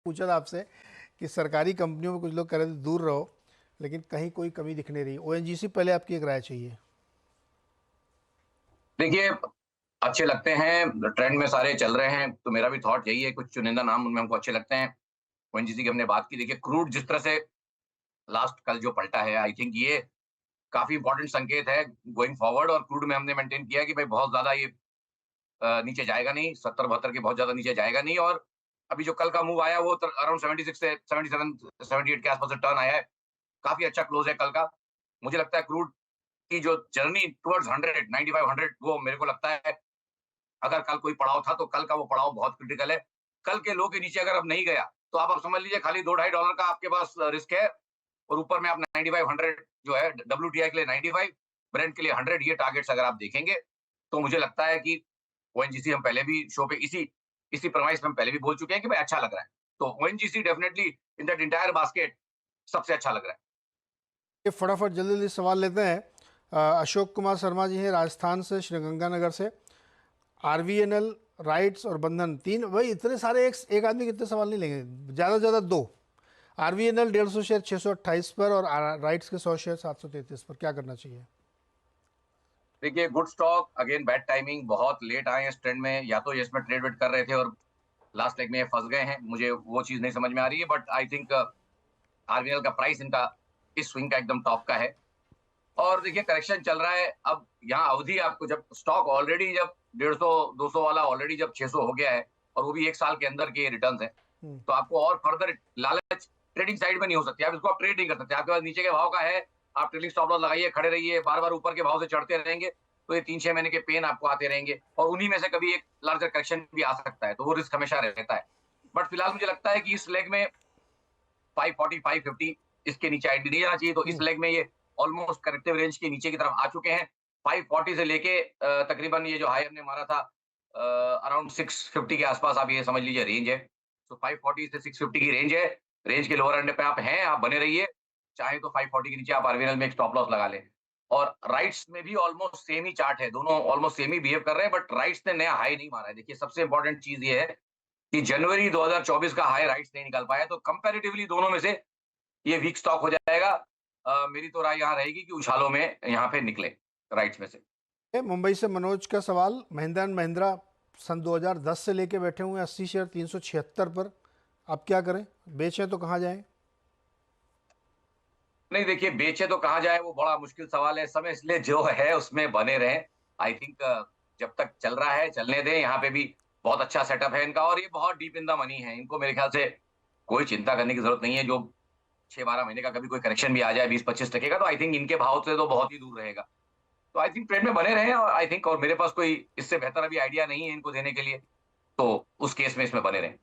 पूछा था आपसे कि सरकारी कंपनियों में कुछ लोग कह रहे थे दूर रहो, लेकिन कहीं कोई कमी दिख नहीं रही। ओएनजीसी पहले आपकी एक राय चाहिए। देखिए, अच्छे लगते हैं, ट्रेंड में सारे चल रहे हैं, तो मेरा भी थॉट यही है, कुछ चुनिंदा नाम उनमें हमको अच्छे लगते हैं। ओएनजीसी की हमने बात की, देखिए क्रूड जिस तरह से लास्ट कल जो पलटा है, आई थिंक ये काफ़ी इम्पोर्टेंट संकेत है गोइंग फॉरवर्ड। और क्रूड में हमने मेंटेन किया है कि भाई बहुत ज़्यादा ये नीचे जाएगा नहीं, 70-72 के बहुत ज़्यादा नीचे जाएगा नहीं। और अभी जो कल का मूव आया वो अराउंड 76 से 77, 78 के आसपास से टर्न आया है, काफ़ी अच्छा क्लोज़ है कल का। मुझे लगता है क्रूड की जो जर्नी टुवर्ड्स 100, 95, 100 वो मेरे को लगता है अगर कल कोई पड़ाव था तो कल का वो पड़ाव बहुत क्रिटिकल है। कल के लो के नीचे अगर अब नहीं गया तो आप समझ लीजिए खाली 2 ढाई डॉलर का आपके पास रिस्क है। और ऊपर में आप 95, 100 जो है डब्ल्यूटीआई के लिए 95, ब्रेंट के लिए 100, ये टारगेट्स अगर आप देखेंगे तो मुझे लगता है कि ओएनजीसी हम पहले भी शो पे इसी इसी प्रमाइस में हम पहले भी बोल चुके हैं कि भाई अच्छा लग रहा है। तो ONGC definitely in that entire basket सबसे अच्छा लग रहा है। ये फटाफट जल्दी जल्दी सवाल लेते हैं। अशोक कुमार शर्मा जी हैं राजस्थान से, श्रीगंगानगर से। आरवीएनएल, राइट्स और बंधन, तीन भाई इतने सारे, एक आदमी कितने सवाल नहीं लेंगे, ज़्यादा से ज़्यादा दो। आरवीएनएल 150 शेयर 628 पर और राइट्स के 100 शेयर 733 पर, क्या करना चाहिए? देखिए good stock, again bad timing, बहुत लेट आए हैं इस ट्रेंड में, या तो ये इसमें ट्रेड वेट कर रहे थे और लास्ट लेग में ये फंस गए हैं, मुझे वो चीज नहीं समझ में आ रही है। बट आई थिंक आरबीएल का प्राइस इनका इस स्विंग का एकदम टॉप का है। और देखिए करेक्शन चल रहा है, अब यहाँ अवधि आपको जब स्टॉक ऑलरेडी जब 150 200 वाला ऑलरेडी जब 600 हो गया है और वो भी एक साल के अंदर के रिटर्न्स हैं, तो आपको और फर्दर लालच ट्रेडिंग साइड में नहीं हो सकती। आप इसको आप ट्रेड नहीं कर सकते, आपके पास नीचे के भाव का है, आप ट्रेडिंग स्टॉप लॉस लगाइए, खड़े रहिए, बार बार ऊपर के भाव से चढ़ते रहेंगे तो ये 3-6 महीने के पेन आपको आते रहेंगे और उन्हीं में से कभी एक लार्जर करेक्शन भी आ सकता है, तो वो रिस्क हमेशा रहता है। बट फिलहाल मुझे लगता है कि इस लेग में 540 550 इसके नीचे आइडिया नहीं जाना चाहिए, तो इस लेग में ये ऑलमोस्ट करेक्टिव रेंज के नीचे की तरफ आ चुके हैं। 540 से लेके तकरीबन ये जो हाई हमने मारा था अराउंड 650 के आसपास, आप ये समझ लीजिए रेंज है। तो 540 से 650 की रेंज है, रेंज के लोअर एंड पे आप हैं, आप बने रहिए। चाहे तो 540 के नीचे आप आरवीएनएल में एक स्टॉप लॉस लगा लें। और राइट्स में भी ऑलमोस्ट सेम ही चार्ट है, दोनों ऑलमोस्ट सेम ही बिहेव कर रहे हैं, बट राइट्स ने नया हाई नहीं मारा है। देखिए सबसे इंपॉर्टेंट चीज ये है कि जनवरी 2024 का हाई राइट्स नहीं निकाल पाया, तो कंपैरेटिवली दोनों में से ये वीक स्टॉक हो जाएगा। मेरी तो राय यहाँ रहेगी कि उछालों में यहाँ पे निकले राइट्स में से। मुंबई से मनोज का सवाल, महिंद्रा एंड महिंद्रा सन 2010 से लेके बैठे हुए हैं 80 शेयर 376 पर, आप क्या करें? बेचें तो कहाँ जाएं? नहीं देखिए, बेचे तो कहाँ जाए वो बड़ा मुश्किल सवाल है, समय इसलिए जो है उसमें बने रहें। आई थिंक जब तक चल रहा है चलने दें, यहाँ पे भी बहुत अच्छा सेटअप है इनका और ये बहुत डीप इन द मनी है, इनको मेरे ख्याल से कोई चिंता करने की जरूरत नहीं है। जो 6-12 महीने का कभी कोई करेक्शन भी आ जाए 20-25% का, तो आई थिंक इनके भाव से तो बहुत ही दूर रहेगा। तो आई थिंक ट्रेड में बने रहे और आई थिंक, और मेरे पास कोई इससे बेहतर अभी आइडिया नहीं है इनको देने के लिए, तो उस केस में इसमें बने रहें।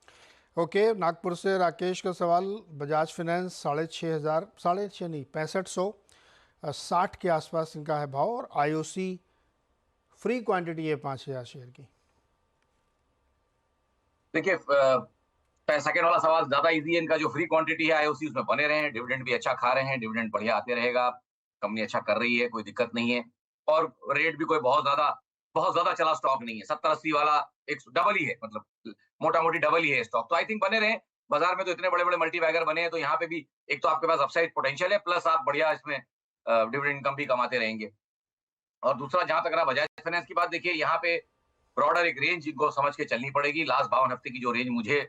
ओके, नागपुर से राकेश का सवाल, बजाज फाइनेंस 6,500, 6,500 नहीं 6500, 60 के आसपास इनका है भाव, और आईओसी फ्री क्वांटिटी है 5,000 शेयर की। देखिए सेकंड वाला सवाल ज्यादा इजी है, इनका जो फ्री क्वांटिटी है आईओसी उसमें बने रहे हैं, डिविडेंड भी अच्छा खा रहे हैं, डिविडेंड बढ़िया आते रहेगा, कंपनी अच्छा कर रही है, कोई दिक्कत नहीं है। और रेट भी कोई बहुत ज्यादा चला स्टॉक नहीं है, 70-80 वाला एक डबल ही है, मतलब मोटा मोटी डबल ही है स्टॉक, तो आई थिंक बने रहे। बाजार में तो इतने बड़े बड़े मल्टीबैगर बने हैं, तो यहाँ पे भी एक तो आपके पास अपसाइड पोटेंशियल है, प्लस आप बढ़िया इसमें डिविडेंड इनकम भी कमाते रहेंगे। और दूसरा, जहां तक रहा बजाज फाइनेंस की बात, देखिए यहाँ पे ब्रॉडर एक रेंज इनको समझ के चलनी पड़ेगी। लास्ट 52 हफ्ते की जो रेंज मुझे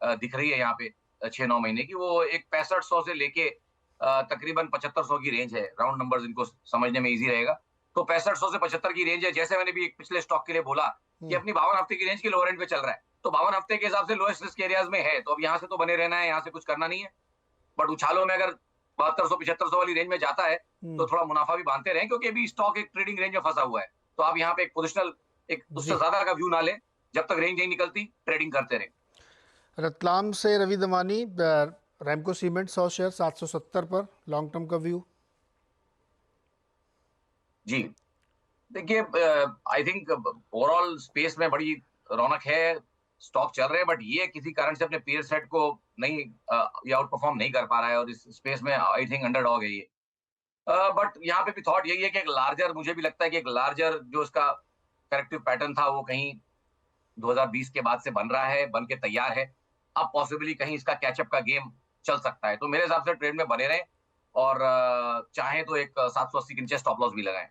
दिख रही है यहाँ पे 6-9 महीने की, वो एक 6500 से लेके तकरीबन 7500 की रेंज है। राउंड नंबर्स इनको समझने में इजी रहेगा। तो 6500 से 75 की रेंज है, जैसे मैंने भी एक पिछले स्टॉक के लिए बोला कि अपनी 52 हफ्ते की रेंज के लोअर एंड पे चल रहा है, तो 52 हफ्ते के हिसाब से लोएस्ट रिस्क एरियाज में है, तो अब यहाँ से तो बने रहना है, यहाँ से कुछ करना नहीं है। बट उछालों में अगर 7200 7500 वाली रेंज में जाता है तो थोड़ा मुनाफा भी बांधते रहें, क्योंकि अभी स्टॉक एक ट्रेडिंग रेंज में फंसा हुआ है। तो आप यहाँ पे एक पोजिशनल, एक उससे जी। ज्यादा का व्यू ना लें, जब तक रेंज नहीं निकलती ट्रेडिंग करते रहें। रतलाम से रवि दमानी, रैमको सीमेंट 100 शेयर 770 पर, लॉन्ग टर्म का व्यू। जी देखिए, आई थिंक ओवरऑल स्पेस में बड़ी रौनक है, स्टॉक चल रहे हैं, बट ये किसी कारण से अपने पीयर सेट को नहीं ये आउट परफॉर्म नहीं कर पा रहा है और इस स्पेस में आई थिंक अंडरडॉग है ये। बट यहाँ पे भी थॉट यही है कि एक लार्जर, मुझे भी लगता है कि एक लार्जर जो इसका करेक्टिव पैटर्न था वो कहीं 2020 के बाद से बन रहा है, बन के तैयार है। अब पॉसिबली कहीं इसका कैचअप का गेम चल सकता है। तो मेरे हिसाब से ट्रेड में बने रहें और चाहें तो एक 780 के नीचे स्टॉप लॉस भी लगाएं।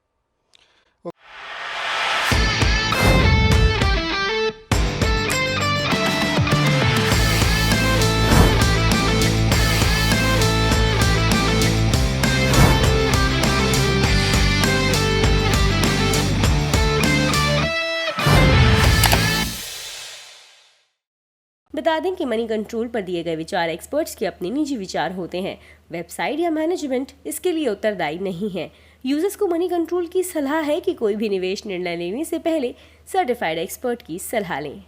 बता दें कि मनी कंट्रोल पर दिए गए विचार एक्सपर्ट्स के अपने निजी विचार होते हैं। वेबसाइट या मैनेजमेंट इसके लिए उत्तरदायी नहीं है। यूजर्स को मनी कंट्रोल की सलाह है कि कोई भी निवेश निर्णय लेने से पहले सर्टिफाइड एक्सपर्ट की सलाह लें।